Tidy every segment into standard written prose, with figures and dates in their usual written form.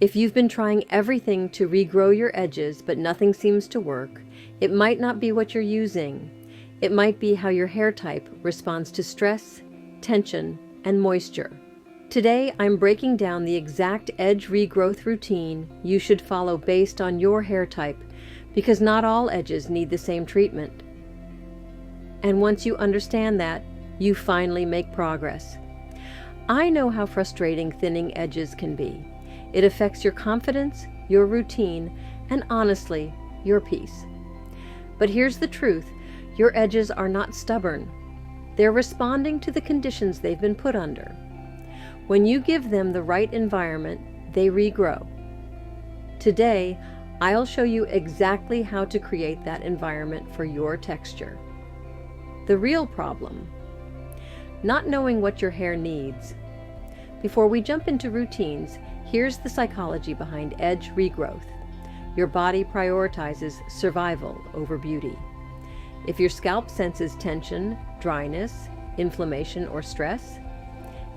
If you've been trying everything to regrow your edges but nothing seems to work, it might not be what you're using. It might be how your hair type responds to stress, tension, and moisture. Today, I'm breaking down the exact edge regrowth routine you should follow based on your hair type, because not all edges need the same treatment. And once you understand that, you finally make progress. I know how frustrating thinning edges can be. It affects your confidence, your routine, and honestly, your peace. But here's the truth, your edges are not stubborn. They're responding to the conditions they've been put under. When you give them the right environment, they regrow. Today, I'll show you exactly how to create that environment for your texture. The real problem: not knowing what your hair needs. Before we jump into routines, here's the psychology behind edge regrowth. Your body prioritizes survival over beauty. If your scalp senses tension, dryness, inflammation, or stress,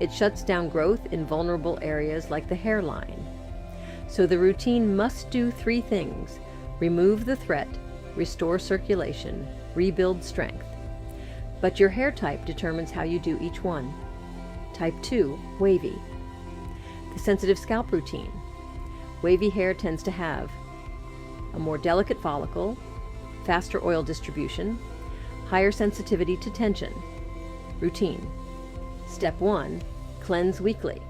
it shuts down growth in vulnerable areas like the hairline. So the routine must do three things: remove the threat, restore circulation, rebuild strength. But your hair type determines how you do each one. Type 2, wavy. The sensitive scalp routine. Wavy hair tends to have a more delicate follicle, faster oil distribution, higher sensitivity to tension. Routine. Step 1, cleanse weekly.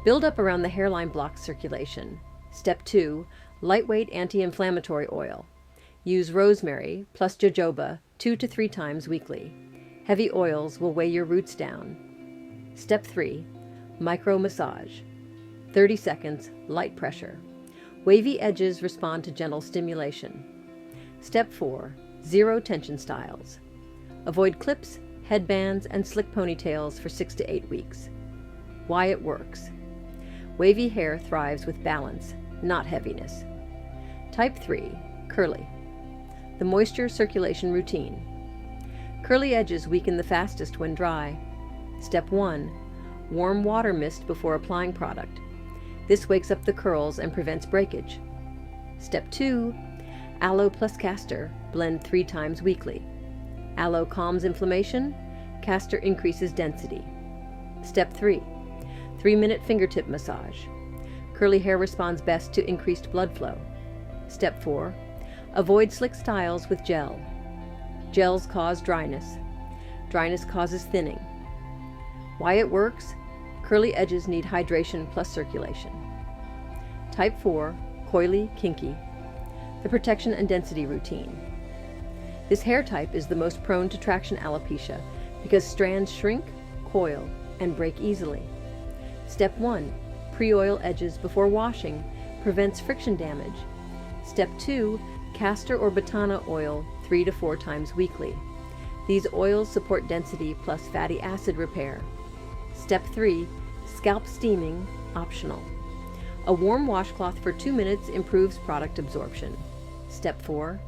Build up around the hairline blocks circulation. Step 2, lightweight anti-inflammatory oil. Use rosemary plus jojoba 2 to 3 times weekly. Heavy oils will weigh your roots down. Step 3, micro massage. 30 seconds, light pressure. Wavy edges respond to gentle stimulation. Step 4, zero tension styles. Avoid clips, headbands, and slick ponytails for 6 to 8 weeks. Why it works. Wavy hair thrives with balance, not heaviness. Type 3, curly. The moisture circulation routine. Curly edges weaken the fastest when dry. Step 1, warm water mist before applying product. This wakes up the curls and prevents breakage. Step 2, aloe plus castor, blend 3 times weekly. Aloe calms inflammation, castor increases density. Step 3, 3-minute fingertip massage. Curly hair responds best to increased blood flow. Step 4, avoid slick styles with gel. Gels cause dryness. Dryness causes thinning. Why it works? Curly edges need hydration plus circulation. Type 4, Coily, Kinky. The protection and density routine. This hair type is the most prone to traction alopecia because strands shrink, coil, and break easily. Step 1, pre-oil edges before washing, prevents friction damage. Step 2, castor or botana oil 3 to 4 times weekly. These oils support density plus fatty acid repair. Step 3, scalp steaming, optional. A warm washcloth for 2 minutes improves product absorption. Step 4,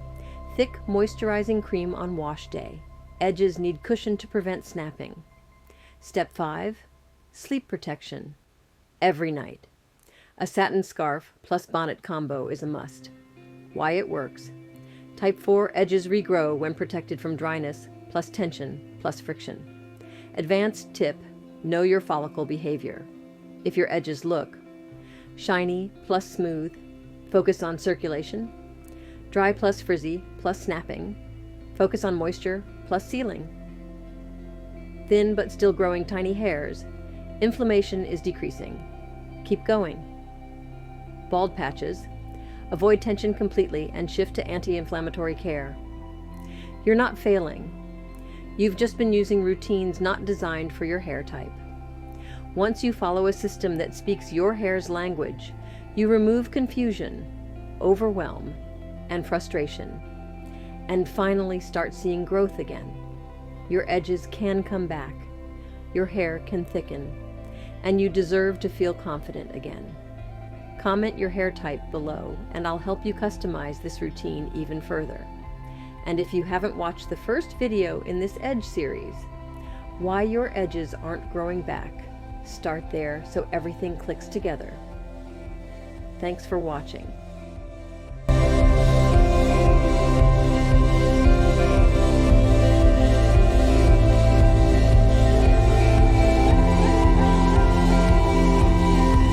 thick moisturizing cream on wash day. Edges need cushion to prevent snapping. Step 5, sleep protection. Every night. A satin scarf plus bonnet combo is a must. Why it works. Type 4 edges regrow when protected from dryness, plus tension, plus friction. Advanced tip, know your follicle behavior. If your edges look shiny plus smooth, focus on circulation. Dry plus frizzy plus snapping, focus on moisture plus sealing. Thin but still growing tiny hairs, inflammation is decreasing. Keep going. Bald patches, avoid tension completely and shift to anti-inflammatory care. You're not failing. You've just been using routines not designed for your hair type. Once you follow a system that speaks your hair's language, you remove confusion, overwhelm, and frustration, and finally start seeing growth again. Your edges can come back, your hair can thicken, and you deserve to feel confident again. Comment your hair type below, and I'll help you customize this routine even further. And if you haven't watched the first video in this edge series, why your edges aren't growing back, start there so everything clicks together. Thanks for watching.